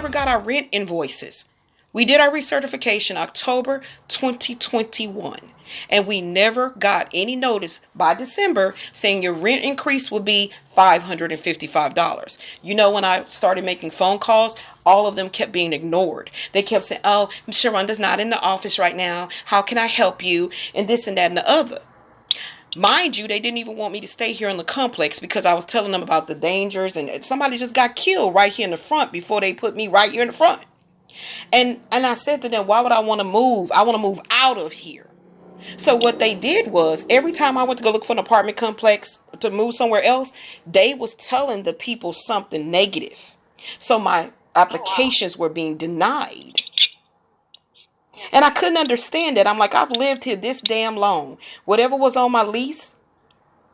never got our rent invoices. We did our recertification October 2021, and we never got any notice by December saying your rent increase will be $555. You know, when I started making phone calls, all of them kept being ignored. They kept saying, oh, Sharonda's not in the office right now. How can I help you? And this and that and the other. Mind you, they didn't even want me to stay here in the complex because I was telling them about the dangers, and somebody just got killed right here in the front before they put me right here in the front. And I said to them, why would I want to move? I want to move out of here. So what they did was, every time I went to go look for an apartment complex to move somewhere else, they was telling the people something negative. So my applications were being denied. And I couldn't understand that. I'm like, I've lived here this damn long. Whatever was on my lease,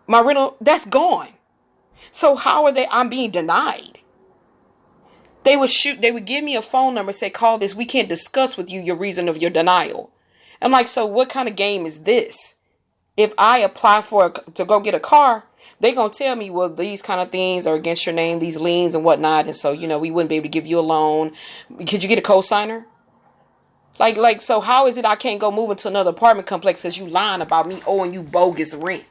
my rental, that's gone. So how are I'm being denied? They would give me a phone number, say, call this. We can't discuss with you your reason of your denial. I'm like, so what kind of game is this? If I apply to go get a car, they going to tell me, well, these kind of things are against your name, these liens and whatnot. And so, we wouldn't be able to give you a loan. Could you get a cosigner? Like, so how is it I can't go move into another apartment complex because you lying about me owing you bogus rent?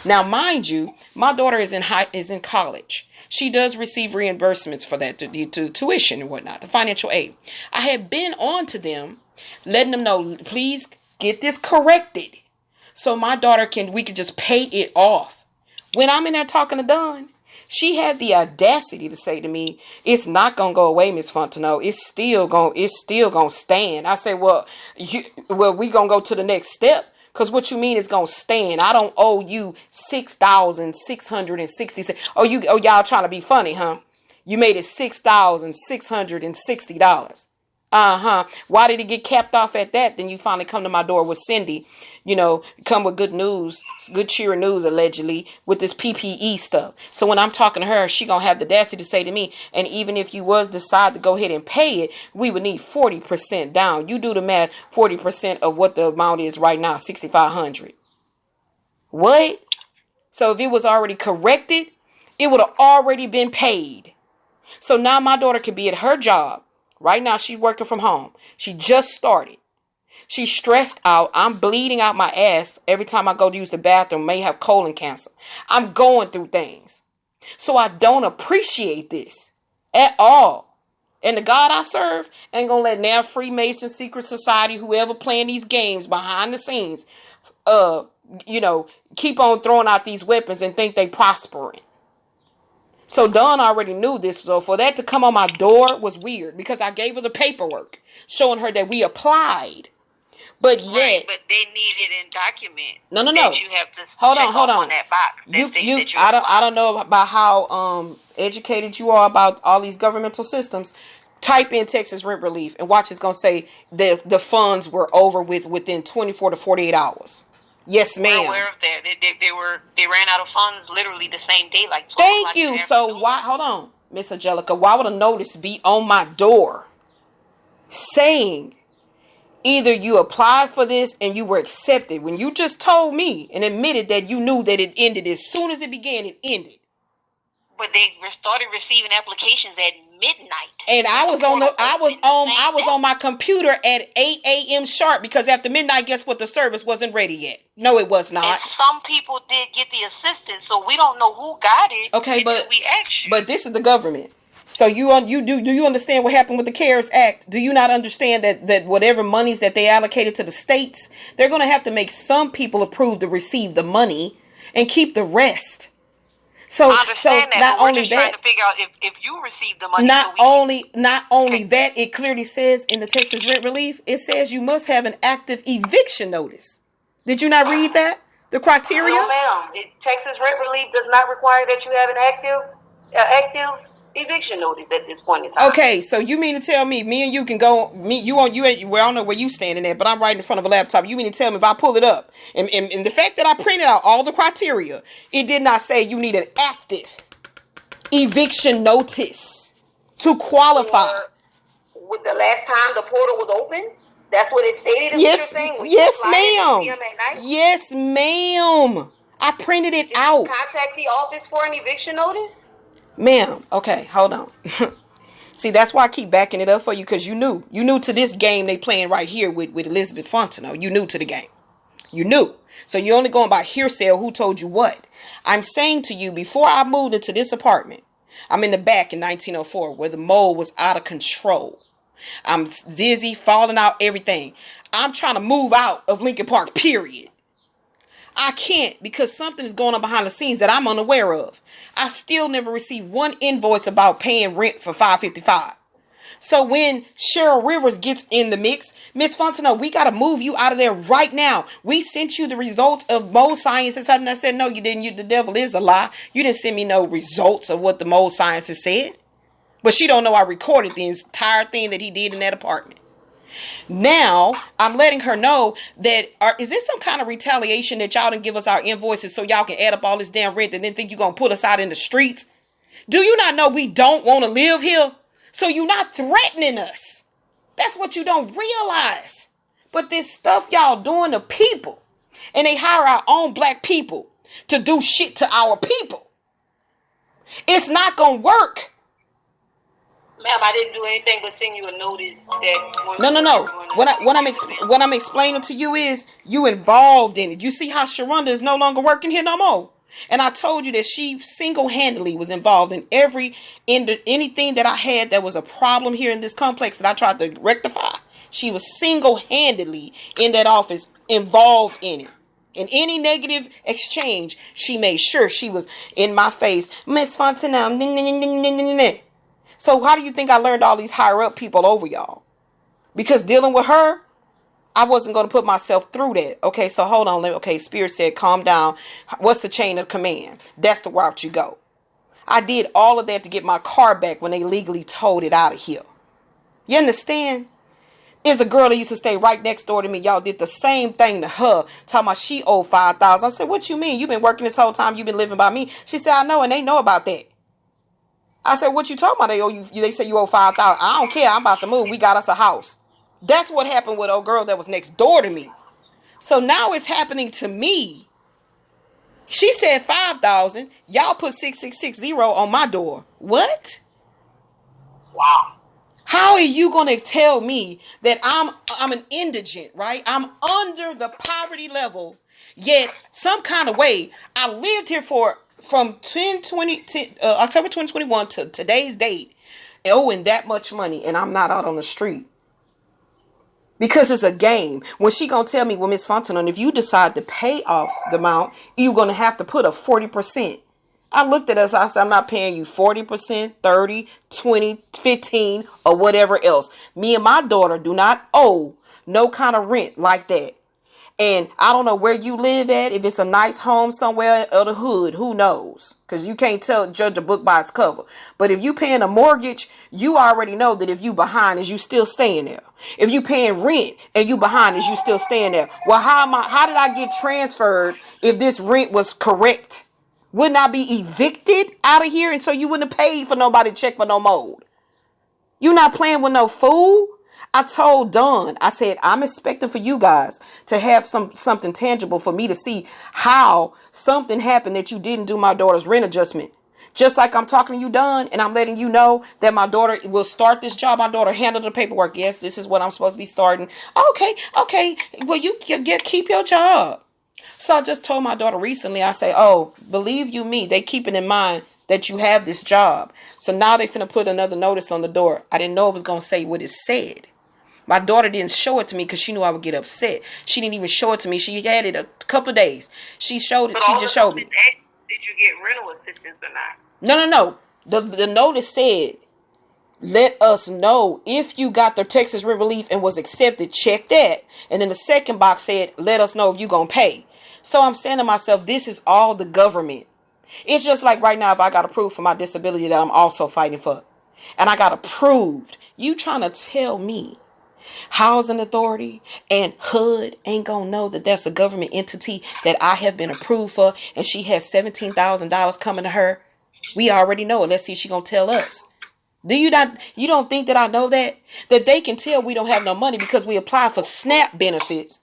Now, mind you, my daughter is in college. She does receive reimbursements for that, to tuition and whatnot, the financial aid. I had been on to them, letting them know, please get this corrected so my daughter we could just pay it off. When I'm in there talking to Dawn, she had the audacity to say to me, it's not going to go away, Miss Fontenot. It's still going to stand. I said, well, we going to go to the next step. Because what you mean is going to stand. I don't owe you $6,660. Oh, y'all trying to be funny, huh? You made it $6,660. Why did it get capped off at that? Then you finally come to my door with Cindy, come with good news, good cheering news, allegedly, with this PPE stuff. So when I'm talking to her, she going to have the audacity to say to me, and even if you decide to go ahead and pay it, we would need 40% down. You do the math, 40% of what the amount is right now, $6,500. What? So if it was already corrected, it would have already been paid. So now my daughter could be at her job. Right now, she's working from home. She just started. She's stressed out. I'm bleeding out my ass every time I go to use the bathroom. May have colon cancer. I'm going through things. So I don't appreciate this at all. And the God I serve ain't going to let now Freemason, secret society, whoever playing these games behind the scenes, keep on throwing out these weapons and think they prospering. So Dawn already knew this. So for that to come on my door was weird because I gave her the paperwork showing her that we applied. But yet, right, but they need it in document. No. That you have to hold check on. That box. I don't know about how educated you are about all these governmental systems. Type in Texas rent relief and watch. It's gonna say the funds were over within 24 to 48 hours. Yes, ma'am. We're aware of that. They ran out of funds literally the same day, like 12 Thank you. So why? Hold on, Miss Angelica. Why would a notice be on my door saying either you applied for this and you were accepted when you just told me and admitted that you knew that it ended as soon as it began? It ended. But they started receiving applications at midnight. And I was on my computer at 8 a.m. sharp because after midnight, guess what? The service wasn't ready yet. No, it was not. And some people did get the assistance, so we don't know who got it. Okay, but but this is the government. So do you understand what happened with the CARES Act? Do you not understand that whatever monies that they allocated to the states, they're going to have to make some people approve to receive the money and keep the rest. So not only that, trying to figure out if you receive the money. Not only that, it clearly says in the Texas rent relief, it says you must have an active eviction notice. Did you not read that? The criteria? No, ma'am. Texas rent relief does not require that you have an active eviction notice at this point in time. Okay, so you mean to tell me and you can go, well, I don't know where you standing at, but I'm right in front of a laptop. You mean to tell me if I pull it up and the fact that I printed out all the criteria, it did not say you need an active eviction notice to qualify. With the last time the portal was open, that's what it stated. Yes, ma'am. Yes, ma'am. I printed it out. Contact the office for an eviction notice. Ma'am, okay, hold on. See, that's why I keep backing it up for you, because you knew to this game they playing right here with Elizabeth Fontenot. You knew to the game. You knew. So you're only going by hearsay or who told you what. I'm saying to you, before I moved into this apartment, I'm in the back in 1904 where the mold was out of control. I'm dizzy, falling out, everything. I'm trying to move out of Lincoln Park, period. I can't because something is going on behind the scenes that I'm unaware of. I still never received one invoice about paying rent for $555. So when Cheryl Rivers gets in the mix, Miss Fontenot, we got to move you out of there right now. We sent you the results of mold sciences. And I said, no, you didn't. The devil is a lie. You didn't send me no results of what the mold sciences said. But she don't know I recorded the entire thing that he did in that apartment. Now, I'm letting her know that, is this some kind of retaliation that y'all didn't give us our invoices so y'all can add up all this damn rent and then think you're going to put us out in the streets? Do you not know we don't want to live here? So you're not threatening us. That's what you don't realize. But this stuff y'all doing to people, and they hire our own black people to do shit to our people. It's not going to work. Ma'am, I didn't do anything but send you a notice that... No. What I'm explaining to you is you involved in it. You see how Sharonda is no longer working here no more. And I told you that she single-handedly was involved in anything that I had that was a problem here in this complex that I tried to rectify. She was single-handedly in that office involved in it. In any negative exchange, she made sure she was in my face. Miss Fontenot. So how do you think I learned all these higher-up people over y'all? Because dealing with her, I wasn't going to put myself through that. Okay, so hold on. Okay, Spirit said, calm down. What's the chain of command? That's the route you go. I did all of that to get my car back when they legally towed it out of here. You understand? There's a girl that used to stay right next door to me. Y'all did the same thing to her. Talking about she owed $5,000. I said, what you mean? You've been working this whole time. You've been living by me. She said, I know, and they know about that. I said, what you talking about? They owe you. They say you owe $5,000. I don't care. I'm about to move. We got us a house. That's what happened with old girl that was next door to me. So now it's happening to me. She said 5,000. Y'all put 6660 on my door. What? Wow. How are you going to tell me that I'm an indigent, right? I'm under the poverty level, yet some kind of way I lived here from October 2021 to today's date, owing that much money, and I'm not out on the street. Because it's a game. When she gonna tell me, well, Miss Fontenot, if you decide to pay off the amount, you're gonna have to put a 40%. I looked at us, I said, I'm not paying you 40%, 30, 20, 15, or whatever else. Me and my daughter do not owe no kind of rent like that. And I don't know where you live at, if it's a nice home somewhere or the hood, who knows? Because you can't judge a book by its cover. But if you paying a mortgage, you already know that if you behind, is you still staying there. If you paying rent and you behind, is you still staying there. Well, how did I get transferred if this rent was correct? Wouldn't I be evicted out of here? And so you wouldn't have paid for nobody to check for no mold. You not playing with no fool. I told Dawn, I said, I'm expecting for you guys to have something tangible for me to see how something happened that you didn't do my daughter's rent adjustment. Just like I'm talking to you, Dawn, and I'm letting you know that my daughter will start this job. My daughter handled the paperwork. Yes, this is what I'm supposed to be starting. Okay. Well, you keep your job. So I just told my daughter recently, I say, oh, believe you me, they keeping in mind that you have this job. So now they finna put another notice on the door. I didn't know it was going to say what it said. My daughter didn't show it to me because she knew I would get upset. She didn't even show it to me. She had it a couple of days. She showed it. She just showed me. Did you get rental assistance or not? No. The notice said, let us know if you got the Texas rent relief and was accepted. Check that. And then the second box said, let us know if you're going to pay. So I'm saying to myself, this is all the government. It's just like right now, if I got approved for my disability that I'm also fighting for. And I got approved. You trying to tell me Housing Authority and HUD ain't gonna know that that's a government entity that I have been approved for, and she has $17,000 coming to her? We already know it. Let's see if she gonna tell us. You don't think that I know that they can tell we don't have no money because we applied for SNAP benefits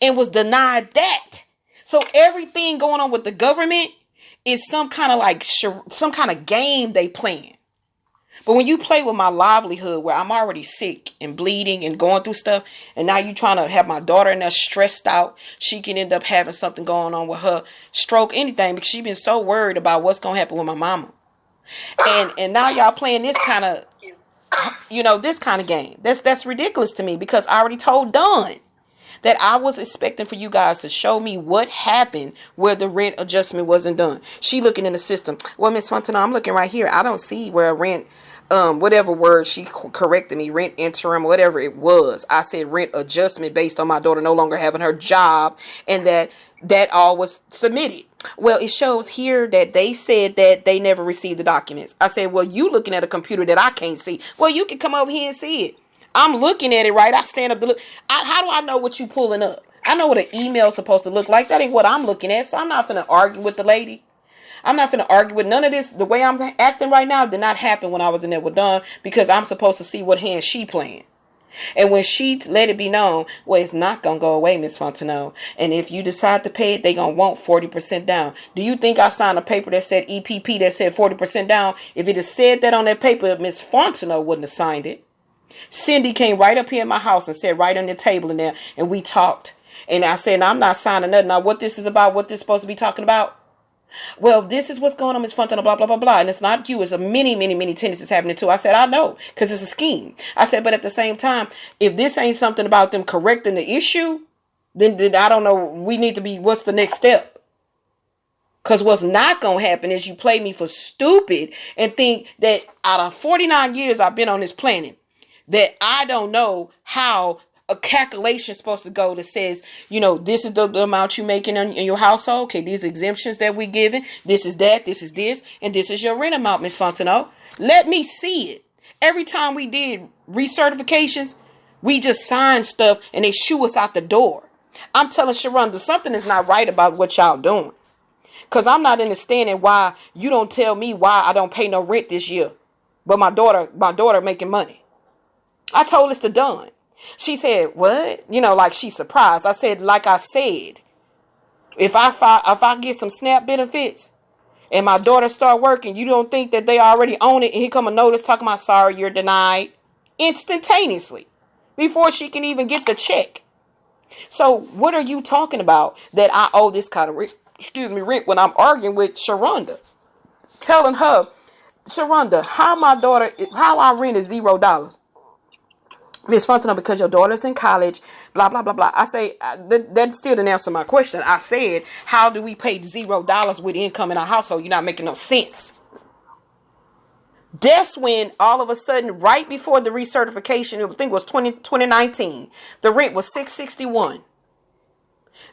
and was denied that. So everything going on with the government is some kind of game they playing. But when you play with my livelihood where I'm already sick and bleeding and going through stuff, and now you trying to have my daughter in there stressed out, she can end up having something going on with her stroke, anything, because she been so worried about what's going to happen with my mama. And now y'all playing this kind of, this kind of game. That's ridiculous to me, because I already told Dawn that I was expecting for you guys to show me what happened where the rent adjustment wasn't done. She looking in the system. Well, Miss Fontana, I'm looking right here. I don't see where a rent, whatever word she corrected me, rent interim, whatever it was. I said rent adjustment based on my daughter no longer having her job, and that all was submitted. Well, it shows here that they said that they never received the documents. I said, well, you looking at a computer that I can't see. Well, you can come over here and see it. I'm looking at it, right? I stand up to look. How do I know what you pulling up? I know what an email is supposed to look like. That ain't what I'm looking at. So I'm not going to argue with the lady. I'm not going to argue with none of this. The way I'm acting right now did not happen when I was in there with Dawn, because I'm supposed to see what hand she playing. And when she let it be known, well, it's not going to go away, Miss Fontenot. And if you decide to pay it, they going to want 40% down. Do you think I signed a paper that said EPP that said 40% down? If it had said that on that paper, Miss Fontenot wouldn't have signed it. Cindy came right up here in my house and sat right on the table in there, and we talked. And I said, I'm not signing nothing. Now, what this is about, what this is supposed to be talking about? Well, this is what's going on, Miss Fontana, blah, blah, blah, blah. And it's not you. It's a many tendencies happening too. I said, I know, because it's a scheme. I said, but at the same time, if this ain't something about them correcting the issue, then I don't know. We need to be, what's the next step? Because what's not going to happen is you play me for stupid and think that out of 49 years I've been on this planet, that I don't know how a calculation is supposed to go that says, this is the amount you making in your household. Okay, these exemptions that we giving, this is that, this is this, and this is your rent amount, Miss Fontenot. Let me see it. Every time we did recertifications, we just signed stuff and they shoo us out the door. I'm telling Sharonda, something is not right about what y'all doing. Because I'm not understanding why you don't tell me why I don't pay no rent this year. But my daughter making money. I told this to Dawn. She said, what? Like she's surprised. I said, like I said, if I get some SNAP benefits and my daughter start working, you don't think that they already own it, and here come a notice talking about, sorry, you're denied, instantaneously, before she can even get the check. So what are you talking about that I owe this kind of rent when I'm arguing with Sharonda? Telling her, Sharonda, how I rent is $0. Miss Fontana, because your daughter's in college, blah, blah, blah, blah. I say, that still didn't answer my question. I said, how do we pay $0 with income in our household? You're not making no sense. That's when all of a sudden, right before the recertification, I think it was 2019, the rent was $661.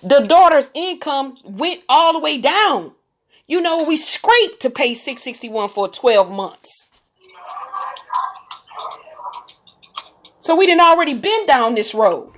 The daughter's income went all the way down. We scraped to pay $661 for 12 months. So we done already been down this road.